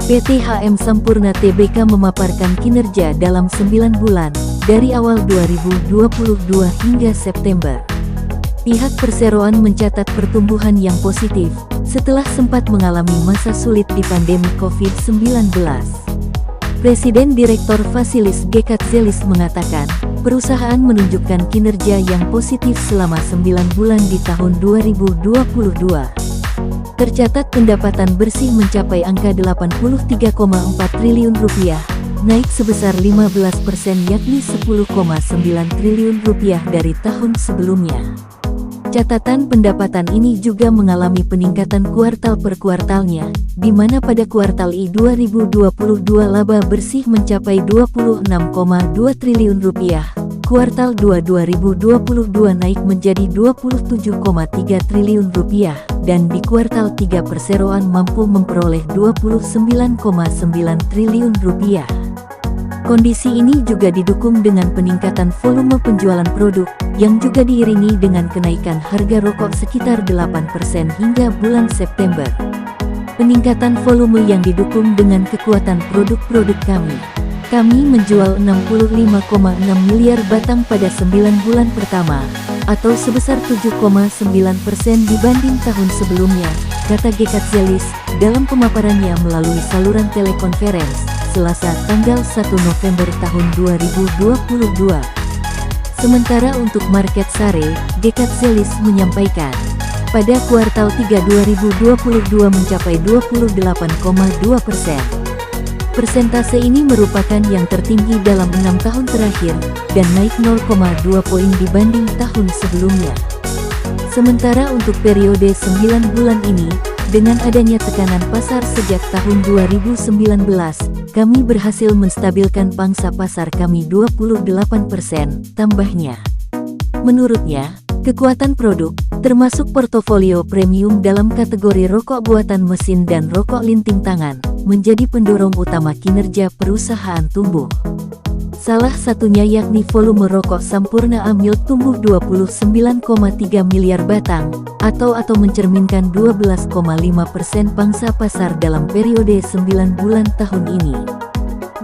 PT HM Sampurna Tbk memaparkan kinerja dalam 9 bulan, dari awal 2022 hingga September. Pihak perseroan mencatat pertumbuhan yang positif, setelah sempat mengalami masa sulit di pandemi COVID-19. Presiden Direktur Fasilis Gekat Zelis mengatakan, perusahaan menunjukkan kinerja yang positif selama 9 bulan di tahun 2022. Tercatat pendapatan bersih mencapai angka Rp83,4 triliun, naik sebesar 15% yakni Rp10,9 triliun dari tahun sebelumnya. Catatan pendapatan ini juga mengalami peningkatan kuartal per kuartalnya, di mana pada kuartal I 2022 laba bersih mencapai Rp26,2 triliun, kuartal 2 2022 naik menjadi Rp27,3 triliun, dan di kuartal 3 perseroan mampu memperoleh Rp29,9 triliun. Kondisi ini juga didukung dengan peningkatan volume penjualan produk, yang juga diiringi dengan kenaikan harga rokok sekitar 8% hingga bulan September. Peningkatan volume yang didukung dengan kekuatan produk-produk kami. Kami menjual 65,6 miliar batang pada 9 bulan pertama, atau sebesar 7,9% dibanding tahun sebelumnya, kata Gekat Zelis, dalam pemaparannya melalui saluran telekonferensi, Selasa tanggal 1 November tahun 2022. Sementara untuk market share, Gekat Zelis menyampaikan, pada kuartal 3 2022 mencapai 28,2%. Persentase ini merupakan yang tertinggi dalam 6 tahun terakhir, dan naik 0,2 poin dibanding tahun sebelumnya. Sementara untuk periode 9 bulan ini, dengan adanya tekanan pasar sejak tahun 2019, kami berhasil menstabilkan pangsa pasar kami 28%, tambahnya. Menurutnya, kekuatan produk, termasuk portofolio premium dalam kategori rokok buatan mesin dan rokok linting tangan, menjadi pendorong utama kinerja perusahaan tumbuh. Salah satunya yakni volume rokok Sampurna Amil tumbuh 29,3 miliar batang, atau mencerminkan 12,5% pangsa pasar dalam periode 9 bulan tahun ini.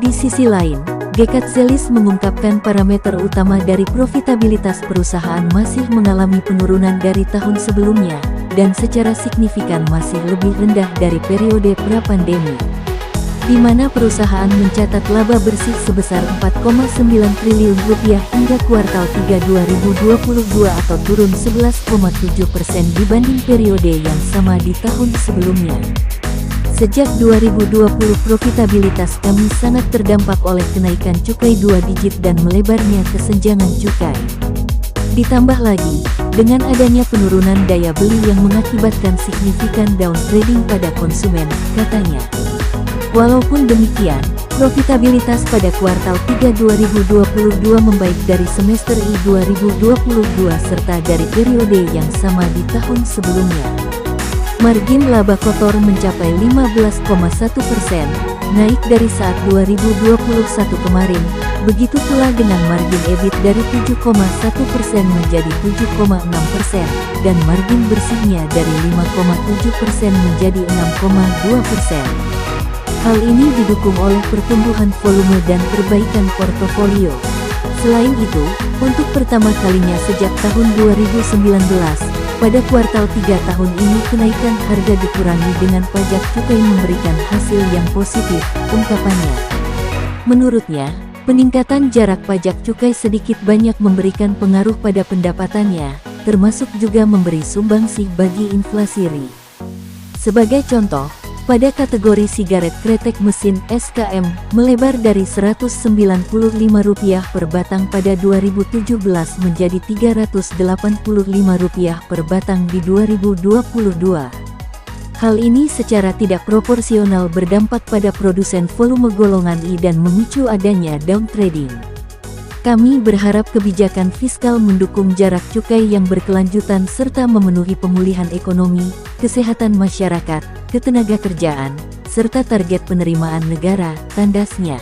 Di sisi lain, Gekat Zelis mengungkapkan parameter utama dari profitabilitas perusahaan masih mengalami penurunan dari tahun sebelumnya, dan secara signifikan masih lebih rendah dari periode pra-pandemi, di mana perusahaan mencatat laba bersih sebesar Rp4,9 triliun hingga kuartal 3 2022 atau turun 11,7% dibanding periode yang sama di tahun sebelumnya. Sejak 2020 profitabilitas kami sangat terdampak oleh kenaikan cukai 2 digit dan melebarnya kesenjangan cukai. Ditambah lagi, dengan adanya penurunan daya beli yang mengakibatkan signifikan down trading pada konsumen, katanya. Walaupun demikian, profitabilitas pada kuartal 3 2022 membaik dari semester I 2022 serta dari periode yang sama di tahun sebelumnya. Margin laba kotor mencapai 15,1%, naik dari saat 2021 kemarin, begitu pula dengan margin EBIT dari 7,1% menjadi 7,6%, dan margin bersihnya dari 5,7% menjadi 6,2%. Hal ini didukung oleh pertumbuhan volume dan perbaikan portofolio. Selain itu, untuk pertama kalinya sejak tahun 2019, pada kuartal 3 tahun ini kenaikan harga dikurangi dengan pajak cukai memberikan hasil yang positif, ungkapannya. Menurutnya, peningkatan jarak pajak cukai sedikit banyak memberikan pengaruh pada pendapatannya, termasuk juga memberi sumbangsih bagi inflasi RI. Sebagai contoh, pada kategori sigaret kretek mesin SKM, melebar dari Rp195 per batang pada 2017 menjadi Rp385 per batang di 2022. Hal ini secara tidak proporsional berdampak pada produsen volume golongan I dan memicu adanya down trading. Kami berharap kebijakan fiskal mendukung jarak cukai yang berkelanjutan serta memenuhi pemulihan ekonomi, kesehatan masyarakat, ketenagakerjaan, serta target penerimaan negara, tandasnya.